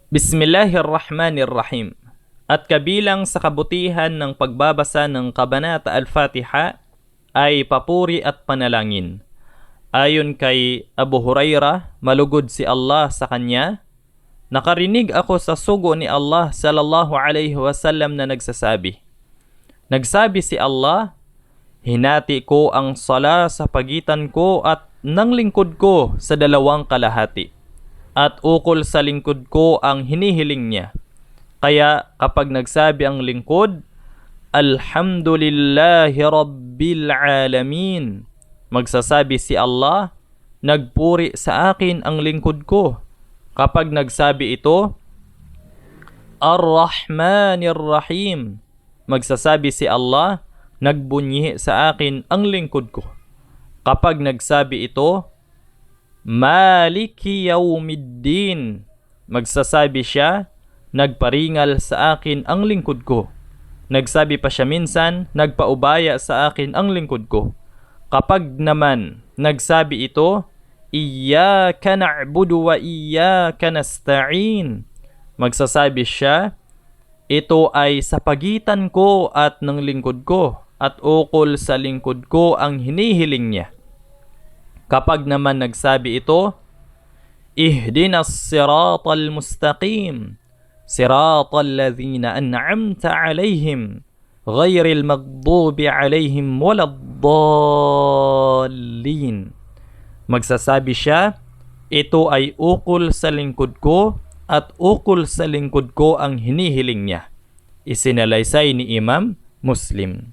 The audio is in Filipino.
Bismillahirrahmanirrahim. At kabilang sa kabutihan ng pagbabasa ng Kabanata Al-Fatiha ay papuri at panalangin. Ayon kay Abu Hurairah, malugod si Allah sa kanya, nakarinig ako sa sugo ni Allah sallallahu alaihi wasallam na nagsasabi. Nagsabi si Allah, hinati ko ang sala sa pagitan ko at ng lingkod ko sa dalawang kalahati. At ukol sa lingkod ko ang hinihiling niya. Kaya kapag nagsabi ang lingkod, Alhamdulillahi Rabbil Alamin, magsasabi si Allah, nagpuri sa akin ang lingkod ko. Kapag nagsabi ito, Ar-Rahmanir Rahim, magsasabi si Allah, nagbunyi sa akin ang lingkod ko. Kapag nagsabi ito, Maliki Yawmiddin, magsasabi siya, nagparingal sa akin ang lingkod ko. Nagsabi pa siya minsan, nagpaubaya sa akin ang lingkod ko. Kapag naman nagsabi ito, Iyyaka na'budu wa iyyaka nasta'in, magsasabi siya, ito ay sa pagitan ko at ng lingkod ko, at ukol sa lingkod ko ang hinihiling niya. Kapag naman nagsabi ito, Ihdinas siratal mustaqim, siratal ladhina an'amta alayhim, ghayril maghdubi alayhim waladdallin. Magsasabi siya, ito ay ukol sa lingkod ko at ukol sa lingkod ko ang hinihiling niya. Isinalaysay ni Imam Muslim.